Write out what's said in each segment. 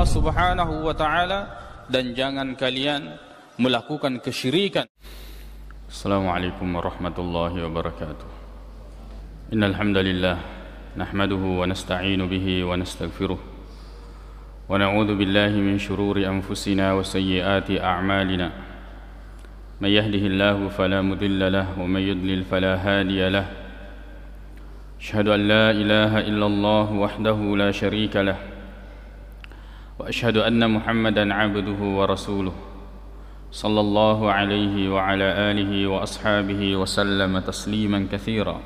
Allah Subhanahu wa taala dan jangan kalian melakukan kesyirikan. Assalamualaikum warahmatullahi wabarakatuh. Innal hamdalillah nahmaduhu wa nasta'inu bihi wa nastaghfiruh wa na'udzu billahi min shururi anfusina wa sayyiati a'malina. May yahdihillahu fala mudilla lahu wa may yudlil fala hadiya lahu. Asyhadu an la ilaha illallah wahdahu la syarika lah. Wa asyhadu anna Muhammadan 'abduhu wa rasuluh. Sallallahu alaihi wa ala alihi wa ashabihi wa sallama tasliman katsira.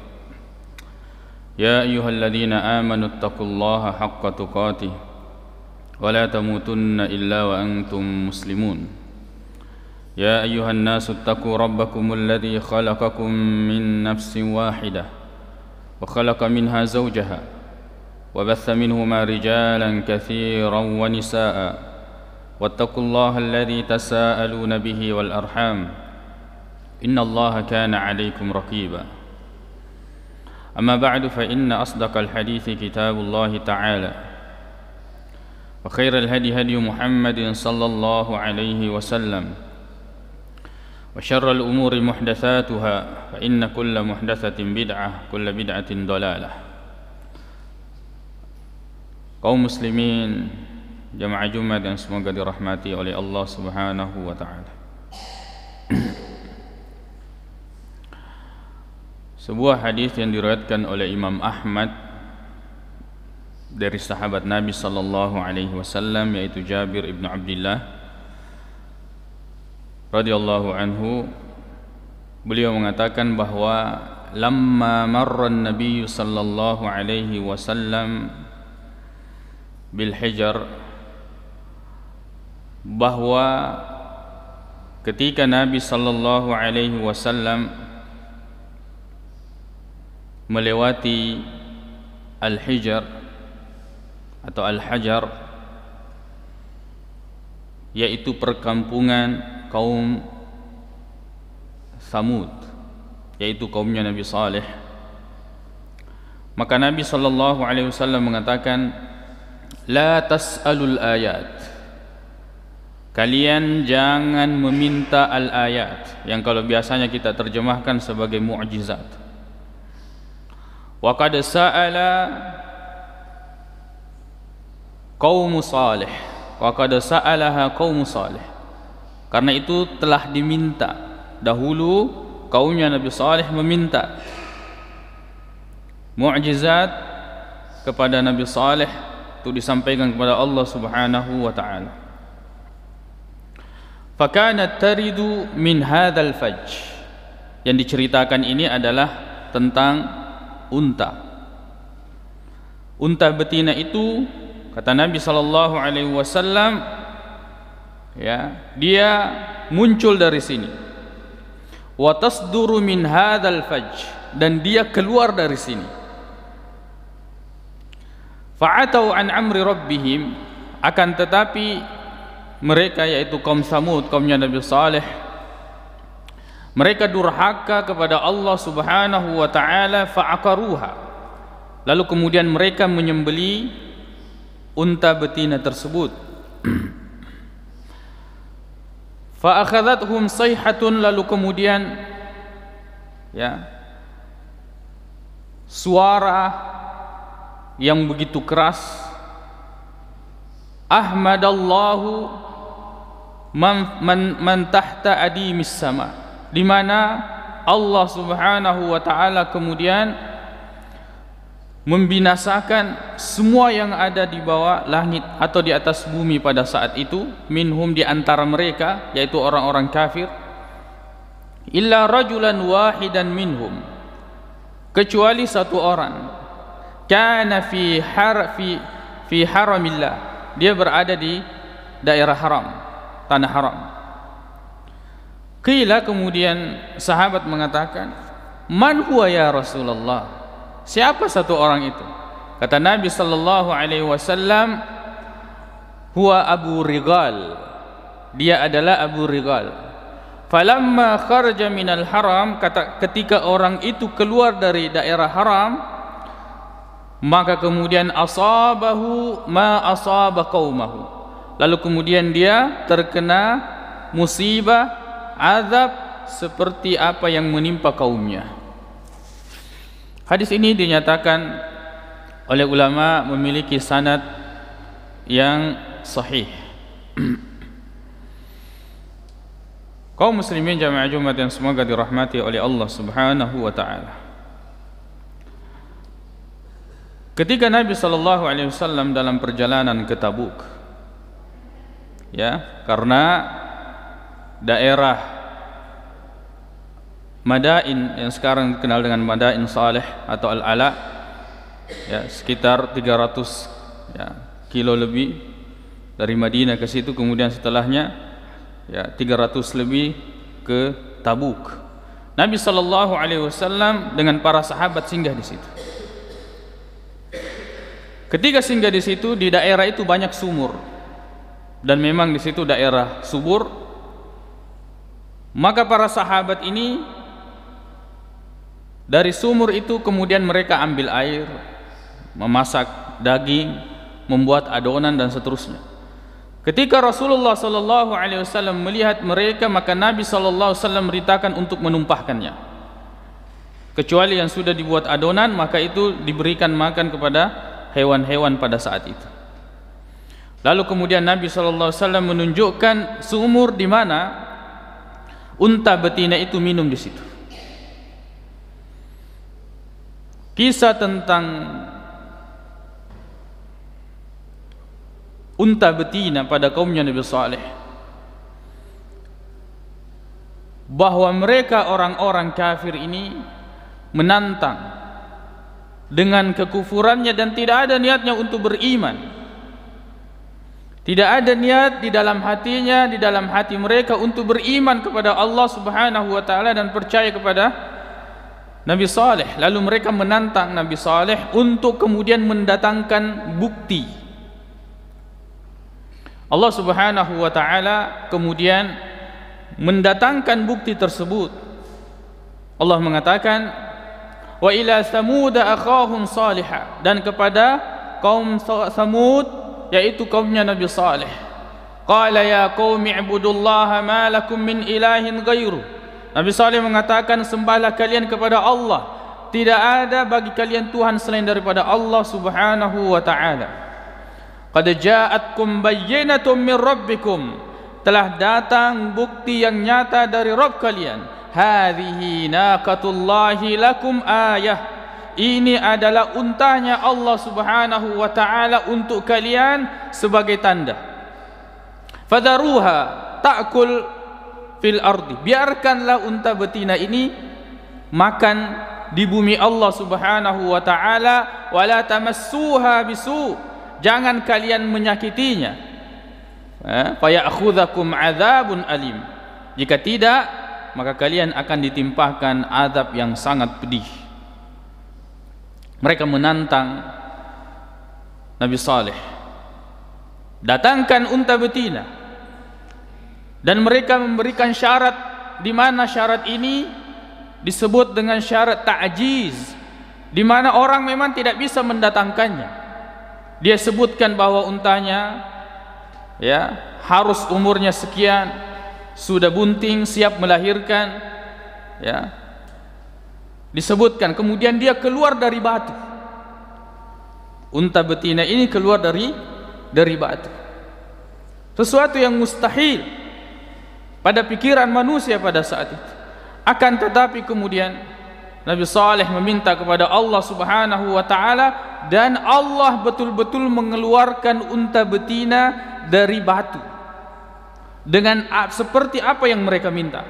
Ya ayyuhalladzina amanu taqullaha haqqa tuqatih wa la tamutunna illa wa antum muslimun. Ya ayyuhan nasu taqu rabbakumul ladzi khalaqakum min nafsin wahidah wa khalaqa minha zawjaha وبث منهما رجالا كثيرا ونساء واتقوا الله الذي تساءلون به والأرحام إن الله كان عليكم رقيبا أما بعد فإن أصدق الحديث كتاب الله تعالى وخير الهدي هدي محمد صلى الله عليه وسلم وشر الأمور محدثاتها فإن كل محدثة بدعة كل بدعة ضلالة. Kaum muslimin, jamaah Jumat yang semoga dirahmati oleh Allah Subhanahu wa taala. Sebuah hadis yang diriwayatkan oleh Imam Ahmad dari sahabat Nabi sallallahu alaihi wasallam yaitu Jabir ibn Abdullah radhiyallahu anhu, beliau mengatakan bahwa lamma marra an-nabiy sallallahu alaihi wasallam bil hijar, bahwa ketika Nabi sallallahu alaihi wasallam melewati al-hijar atau al-hajar, yaitu perkampungan kaum Tsamud, yaitu kaumnya Nabi Saleh, maka Nabi sallallahu alaihi wasallam mengatakan, la tas'alul ayat, kalian jangan meminta al-ayat, yang kalau biasanya kita terjemahkan sebagai mu'jizat. Wa qad sa'ala qaum salih, wa qad sa'alaha qaum salih, karena itu telah diminta dahulu kaumnya Nabi Saleh meminta mu'jizat kepada Nabi Saleh, itu disampaikan kepada Allah Subhanahu wa taala. Fakanat taridu min hadzal fajj, yang diceritakan ini adalah tentang unta. Unta betina itu, kata Nabi sallallahu alaihi wasallam, ya, dia muncul dari sini. Wa tasduru min hadzal fajj, dan dia keluar dari sini. Fa'atau an amri rabbihim, akan tetapi mereka, yaitu kaum Tsamud, kaumnya Nabi Saleh, mereka durhaka kepada Allah Subhanahu wa taala, fa'aqaruha, lalu kemudian mereka menyembeli unta betina tersebut. Fa'akhadhathum sayhatun, lalu kemudian ya, suara yang begitu keras, ahmadallahu man tahta adimis sama, di mana Allah Subhanahu wa taala kemudian membinasakan semua yang ada di bawah langit atau di atas bumi pada saat itu, minhum, di antara mereka, yaitu orang-orang kafir, illa rajulan wahidan minhum, kecuali satu orang, kana fi haramillah, dia berada di daerah haram, tanah haram. Qila, kemudian sahabat mengatakan, man huwa ya Rasulullah, siapa satu orang itu? Kata Nabi sallallahu alaihi wasallam, huwa Abu Rigal, dia adalah Abu Rigal. Falamma kharaja minal haram, ketika orang itu keluar dari daerah haram, maka kemudian asabahu ma asaba qaumahu, lalu kemudian dia terkena musibah, azab seperti apa yang menimpa kaumnya. Hadis ini dinyatakan oleh ulama memiliki sanad yang sahih. Kaum muslimin jamaah Jumat yang semoga dirahmati oleh Allah Subhanahu wa taala. Ketika Nabi sallallahu alaihi wasallam dalam perjalanan ke Tabuk, ya, karena daerah Madain yang sekarang dikenal dengan Madain Saleh atau Al-Ala, ya, sekitar 300 ya, kilo lebih dari Madinah ke situ, kemudian setelahnya ya 300 lebih ke Tabuk. Nabi sallallahu alaihi wasallam dengan para sahabat singgah di situ. Ketika singgah di situ, di daerah itu banyak sumur. Dan memang di situ daerah subur. Maka para sahabat ini dari sumur itu kemudian mereka ambil air, memasak daging, membuat adonan dan seterusnya. Ketika Rasulullah sallallahu alaihi wasallam melihat mereka, maka Nabi sallallahu alaihi wasallam merintahkan untuk menumpahkannya. Kecuali yang sudah dibuat adonan, maka itu diberikan makan kepada hewan-hewan pada saat itu. Lalu kemudian Nabi sallallahu alaihi wasallam menunjukkan sumur di mana unta betina itu minum di situ. Kisah tentang unta betina pada kaumnya Nabi Saleh, bahwa mereka orang-orang kafir ini menantang dengan kekufurannya dan tidak ada niatnya untuk beriman. Tidak ada niat di dalam hatinya, di dalam hati mereka untuk beriman kepada Allah Subhanahu wa taala dan percaya kepada Nabi Saleh. Lalu mereka menantang Nabi Saleh untuk kemudian mendatangkan bukti. Allah Subhanahu wa taala kemudian mendatangkan bukti tersebut. Allah mengatakan, wa ila Thamud akhahum Salihah, dan kepada kaum Thamud yaitu kaumnya Nabi Saleh. Qala ya qaumi ibudullaha ma lakum min ilahin ghairu. Nabi Saleh mengatakan, sembahlah kalian kepada Allah, tidak ada bagi kalian Tuhan selain daripada Allah Subhanahu wa taala. Qad ja'atkum bayyinatun min rabbikum, telah datang bukti yang nyata dari Rabb kalian. Hadhihi naqatullahi lakum ayah, ini adalah untanya Allah Subhanahu wa taala untuk kalian sebagai tanda. Fadaruha ta'kul fil ardi, biarkanlah unta betina ini makan di bumi Allah Subhanahu wa taala. Wala tamassuha bisu, jangan kalian menyakitinya. Fayakhudzakum adzabun alim, jika tidak maka kalian akan ditimpakan azab yang sangat pedih. Mereka menantang Nabi Saleh, datangkan unta betina, dan mereka memberikan syarat, di mana syarat ini disebut dengan syarat ta'jiz, di mana orang memang tidak bisa mendatangkannya. Dia sebutkan bahwa untanya ya harus umurnya sekian, sudah bunting, siap melahirkan, ya disebutkan. Kemudian dia keluar dari batu. Unta betina ini keluar dari batu. Sesuatu yang mustahil pada pikiran manusia pada saat itu. Akan tetapi kemudian Nabi Saleh meminta kepada Allah Subhanahu wa taala, dan Allah betul-betul mengeluarkan unta betina dari batu dengan seperti apa yang mereka minta.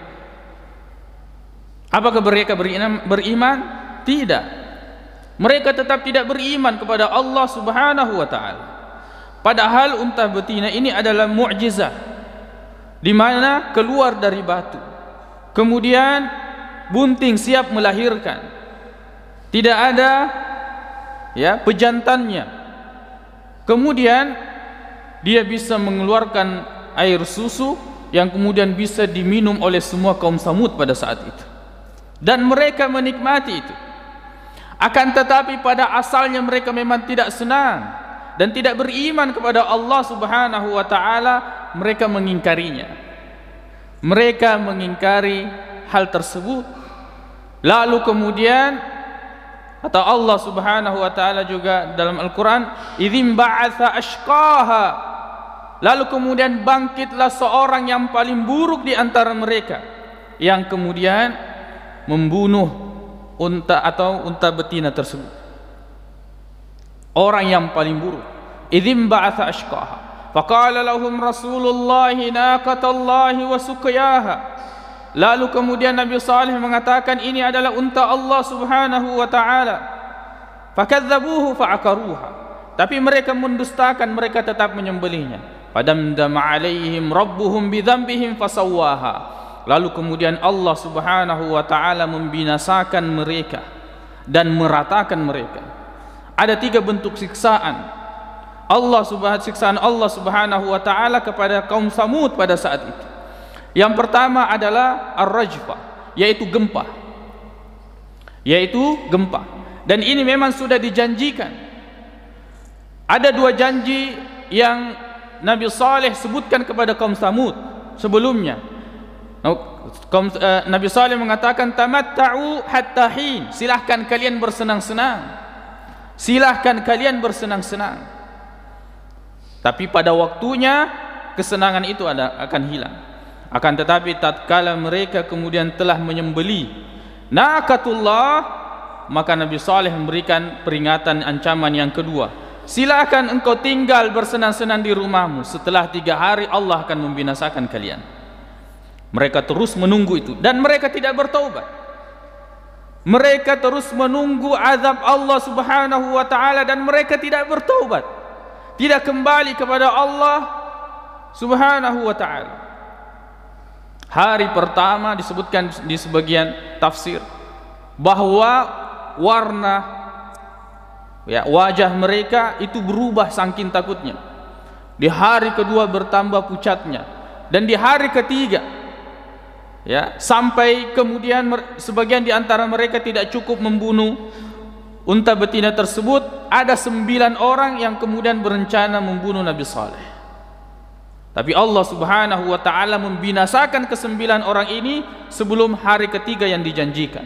Apakah mereka beriman? Tidak. Mereka tetap tidak beriman kepada Allah Subhanahu wa taala. Padahal unta betina ini adalah mukjizat, di mana keluar dari batu, kemudian bunting, siap melahirkan, tidak ada ya pejantannya, kemudian dia bisa mengeluarkan air susu yang kemudian bisa diminum oleh semua kaum Tsamud pada saat itu, dan mereka menikmati itu. Akan tetapi pada asalnya mereka memang tidak senang dan tidak beriman kepada Allah Subhanahu wa taala, mereka mengingkarinya. Mereka mengingkari hal tersebut. Lalu kemudian atau Allah Subhanahu wa taala juga dalam Al-Qur'an, idzim ba'atsa ashqaha, lalu kemudian bangkitlah seorang yang paling buruk di antara mereka, yang kemudian membunuh unta atau unta betina tersebut. Orang yang paling buruk. Idzim ba'atsa ashqaha faqala lahum rasulullahi naqatallahi wa suqyaha. Lalu kemudian Nabi Saleh mengatakan, ini adalah unta Allah Subhanahu wa taala. Fakadzabuhu fa'akaruha, tapi mereka mendustakan, mereka tetap menyembelihnya. Fadamdama 'alaihim rabbuhum bidzambihim fasawwaha. Lalu kemudian Allah Subhanahu wa taala membinasakan mereka dan meratakan mereka. Ada 3 bentuk siksaan Allah Subhanahu wa taala kepada kaum Samud pada saat itu. Yang pertama adalah ar-rajfa, yaitu gempa. Dan ini memang sudah dijanjikan. Ada 2 janji yang Nabi Saleh sebutkan kepada kaum Samud sebelumnya. Nabi Saleh mengatakan, tamatta'u hatta hin, silahkan kalian bersenang-senang. Tapi pada waktunya kesenangan itu akan hilang. Akan tetapi tatkala mereka kemudian telah menyembelih naqatullah, maka Nabi Saleh memberikan peringatan, ancaman yang kedua. Silakan engkau tinggal bersenang-senang di rumahmu, setelah 3 hari Allah akan membinasakan kalian. Mereka terus menunggu itu dan mereka tidak bertaubat. Mereka terus menunggu azab Allah Subhanahu wa taala dan mereka tidak bertaubat, tidak kembali kepada Allah Subhanahu wa taala. Hari pertama disebutkan di sebagian tafsir bahwa warna wajah mereka itu berubah saking takutnya. Di hari kedua bertambah pucatnya, dan di hari ketiga sampai kemudian sebagian di antara mereka tidak cukup membunuh unta betina tersebut, ada 9 orang yang kemudian berencana membunuh Nabi Saleh. Tapi Allah Subhanahu wa taala membinasakan ke-9 orang ini sebelum hari ketiga yang dijanjikan.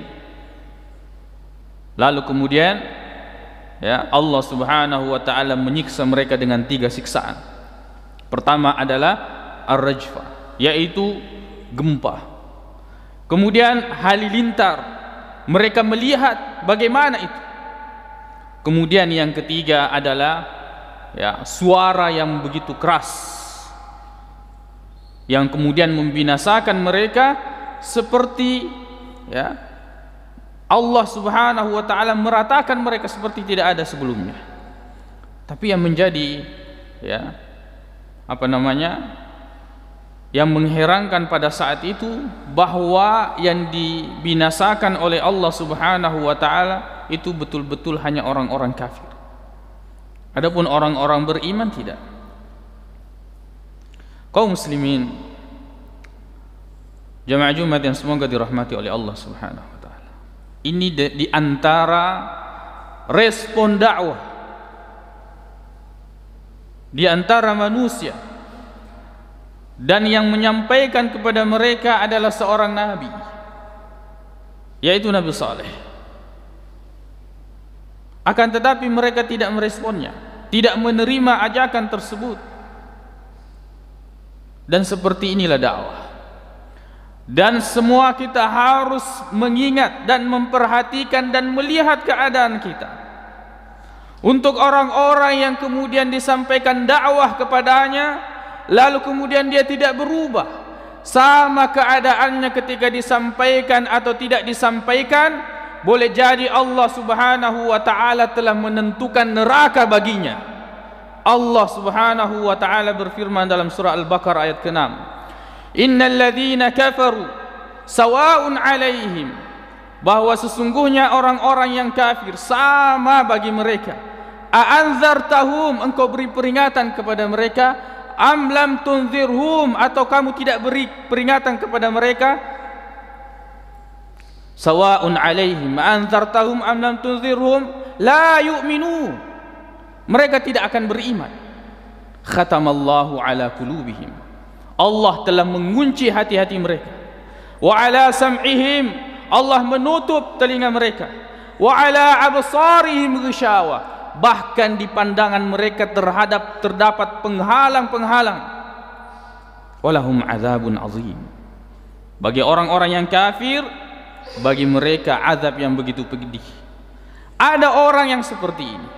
Lalu kemudian Allah Subhanahu wa taala menyiksa mereka dengan 3 siksaan. Pertama adalah ar-rajfa, yaitu gempa. Kemudian halilintar, mereka melihat bagaimana itu. Kemudian yang ketiga adalah suara yang begitu keras, yang kemudian membinasakan mereka, seperti Allah Subhanahu wa taala meratakan mereka seperti tidak ada sebelumnya. Tapi yang menjadi yang mengherankan pada saat itu, bahwa yang dibinasakan oleh Allah Subhanahu wa taala itu betul-betul hanya orang-orang kafir. Adapun orang-orang beriman tidak. Kaum muslimin, jamaah Jumat yang semoga dirahmati oleh Allah Subhanahu wa taala. Ini di antara respon dakwah di antara manusia, dan yang menyampaikan kepada mereka adalah seorang nabi, yaitu Nabi Saleh. Akan tetapi mereka tidak meresponnya, tidak menerima ajakan tersebut. Dan seperti inilah dakwah. Dan semua kita harus mengingat dan memperhatikan dan melihat keadaan kita. Untuk orang-orang yang kemudian disampaikan dakwah kepadanya, lalu kemudian dia tidak berubah, sama keadaannya ketika disampaikan atau tidak disampaikan, boleh jadi Allah Subhanahu wa taala telah menentukan neraka baginya. Allah Subhanahu wa taala berfirman dalam surah Al-Baqarah ayat ke-6, innal ladzina kafaru sawa'un 'alaihim, bahwa sesungguhnya orang-orang yang kafir sama bagi mereka. A'anzartahum, engkau beri peringatan kepada mereka, am lam tunzirhum, atau kamu tidak beri peringatan kepada mereka. Sawa'un 'alaihim a'anzartahum am lam tunzirhum la yu'minun, mereka tidak akan beriman. Khatamallahu ala qulubihim, Allah telah mengunci hati-hati mereka. Wa ala sam'ihim, Allah menutup telinga mereka. Wa ala absarihim ghishawa, bahkan di pandangan mereka terdapat penghalang-penghalang. Walahum azabun azim, bagi orang-orang yang kafir, bagi mereka azab yang begitu pedih. Ada orang yang seperti ini,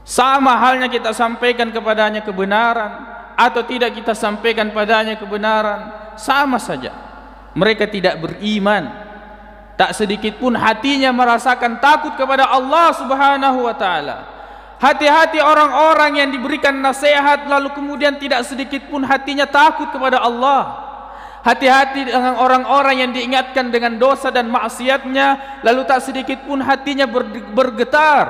sama halnya kita sampaikan kepadanya kebenaran atau tidak kita sampaikan padanya kebenaran, sama saja. Mereka tidak beriman, tak sedikit pun hatinya merasakan takut kepada Allah Subhanahu wa ta'ala. Hati-hati orang-orang yang diberikan nasihat lalu kemudian tidak sedikit pun hatinya takut kepada Allah. Hati-hati dengan orang-orang yang diingatkan dengan dosa dan maksiatnya lalu tak sedikit pun hatinya bergetar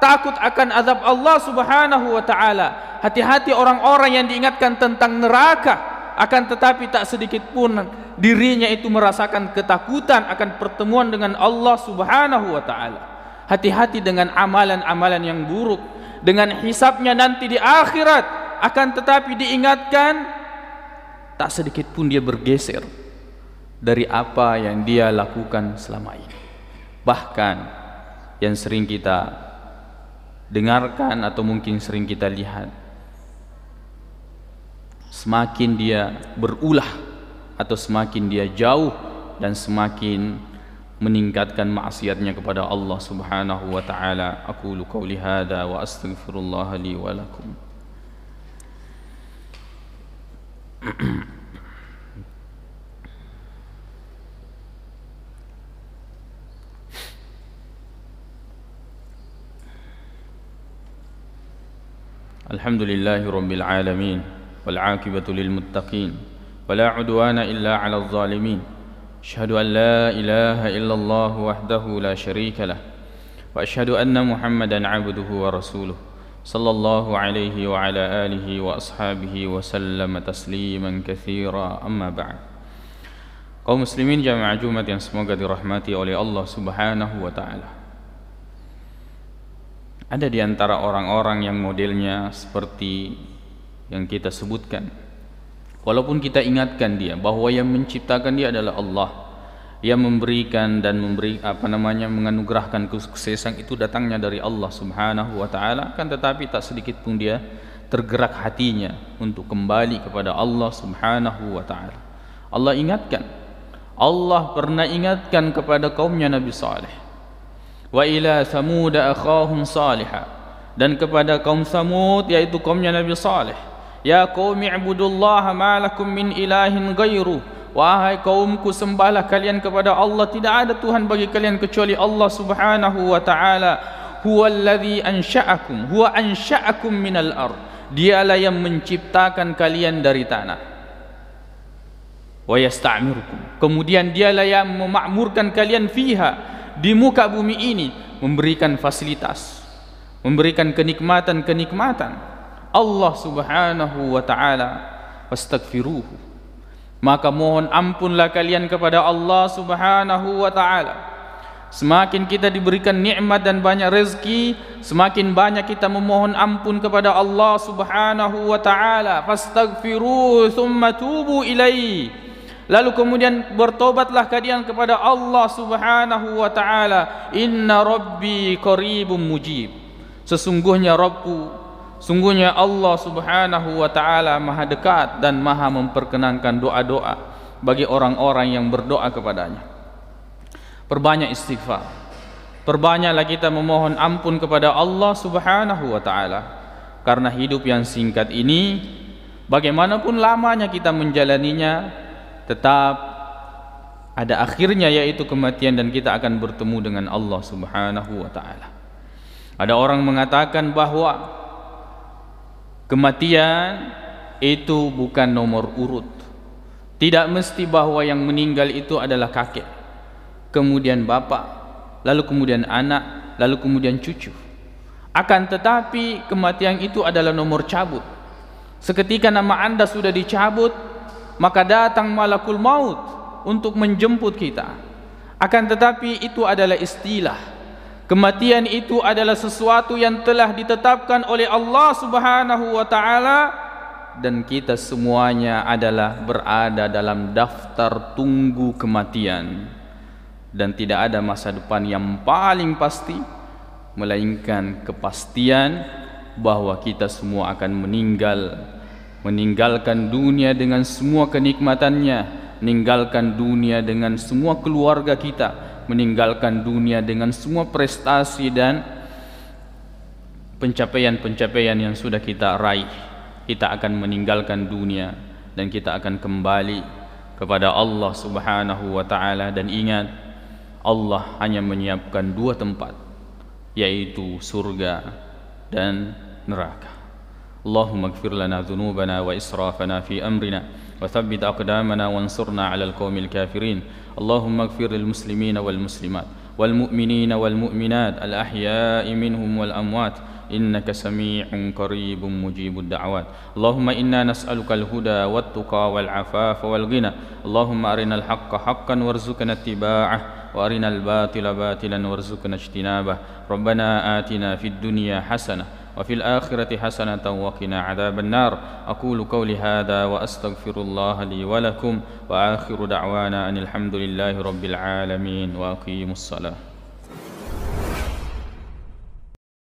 takut akan azab Allah Subhanahu wa ta'ala. Hati-hati orang-orang yang diingatkan tentang neraka, akan tetapi tak sedikit pun dirinya itu merasakan ketakutan akan pertemuan dengan Allah Subhanahu wa ta'ala. Hati-hati dengan amalan-amalan yang buruk, dengan hisabnya nanti di akhirat, akan tetapi diingatkan, tak sedikit pun dia bergeser dari apa yang dia lakukan selama ini. Bahkan yang sering kita dengarkan atau mungkin sering kita lihat, semakin dia berulah atau semakin dia jauh dan semakin meningkatkan maksiatnya kepada Allah Subhanahu wa ta'ala. Aqulu qawli hadza wa astaghfirullah li wa lakum. Alhamdulillahi rabbil alamin wal 'aqibatu lil muttaqin wala 'udwana illa 'alal zalimin. Asyhadu an la ilaha illallah wahdahu la syarika lah wa asyhadu anna Muhammadan 'abduhu wa rasuluh sallallahu alaihi wa ala alihi wa ashabihi wa sallama tasliman katsira. Amma ba'd. Kaum muslimin jamaah Jumat yang semoga dirahmati oleh Allah Subhanahu wa ta'ala, ada di antara orang-orang yang modelnya seperti yang kita sebutkan. Walaupun kita ingatkan dia bahwa yang menciptakan dia adalah Allah, yang memberikan dan menganugerahkan kesuksesan itu datangnya dari Allah Subhanahu wa ta'ala, kan tetapi tak sedikit pun dia tergerak hatinya untuk kembali kepada Allah Subhanahu wa ta'ala. Allah ingatkan, Allah pernah ingatkan kepada kaumnya Nabi Saleh, wa ila Thamud akhahum Salihah, dan kepada kaum Thamud yaitu kaumnya Nabi Saleh, ya qaumi ibudullaha ma lakum min ilahin ghairu, wahai kaumku sembahlah kalian kepada Allah, tidak ada Tuhan bagi kalian kecuali Allah Subhanahu wa ta'ala. Huwallazi ansha'akum, huwa ansha'akum minal ard, dialah yang menciptakan kalian dari tanah. Wa yasta'mirukum, kemudian dialah yang memakmurkan kalian fiha, di muka bumi ini, memberikan fasilitas, memberikan kenikmatan-kenikmatan. Allah Subhanahu wa ta'ala, wastaghfiruhu, maka mohon ampunlah kalian kepada Allah Subhanahu wa ta'ala. Semakin kita diberikan nikmat dan banyak rezeki, semakin banyak kita memohon ampun kepada Allah Subhanahu wa ta'ala. Fastaghfiruhu thumma tubu ilaihi, lalu kemudian bertobatlah kalian kepada Allah Subhanahu wa ta'ala. Inna rabbi qaribun mujib, sesungguhnya Rabbku, sungguhnya Allah Subhanahu wa ta'ala maha dekat dan maha memperkenankan doa-doa bagi orang-orang yang berdoa kepadanya. Perbanyak istighfar, perbanyaklah kita memohon ampun kepada Allah Subhanahu wa ta'ala, karena hidup yang singkat ini, bagaimanapun lamanya kita menjalaninya, tetap ada akhirnya, yaitu kematian, dan kita akan bertemu dengan Allah Subhanahu wa ta'ala. Ada orang mengatakan bahwa kematian itu bukan nomor urut. Tidak mesti bahwa yang meninggal itu adalah kakek, kemudian bapak, lalu kemudian anak, lalu kemudian cucu. Akan tetapi kematian itu adalah nomor cabut. Seketika nama Anda sudah dicabut, maka datang malakul maut untuk menjemput kita. Akan tetapi itu adalah istilah. Kematian itu adalah sesuatu yang telah ditetapkan oleh Allah Subhanahu wa taala, dan kita semuanya adalah berada dalam daftar tunggu kematian, dan tidak ada masa depan yang paling pasti melainkan kepastian bahwa kita semua akan meninggalkan dunia dengan semua kenikmatannya, meninggalkan dunia dengan semua keluarga kita, meninggalkan dunia dengan semua prestasi dan pencapaian-pencapaian yang sudah kita raih. Kita akan meninggalkan dunia dan kita akan kembali kepada Allah Subhanahu wa taala. Dan ingat, Allah hanya menyiapkan dua tempat, yaitu surga dan neraka. Allahumma ighfir lana dhunubana wa israfana fi amrina wa thabbit aqdamana wansurna 'alal qaumil kafirin. Allahumma ighfir lil muslimina wal muslimat wal mu'minina wal mu'minat al ahya'i minhum wal amwat innaka sami'un qaribun mujibud da'wat. Allahumma inna nas'aluka al huda wat tuqa wal afafa wal ghina. Allahumma arinal haqqa haqqan warzuqna ittiba'ah wa arinal batila batilan warzuqna ijtinabah. Rabbana atina fid dunya hasanah وفي الآخرة حسنة وقنا عذاب النار. أقول قولي هذا وأستغفر الله لي ولكم وآخر دعوانا أن الحمد لله رب العالمين وأقيموا الصلاة.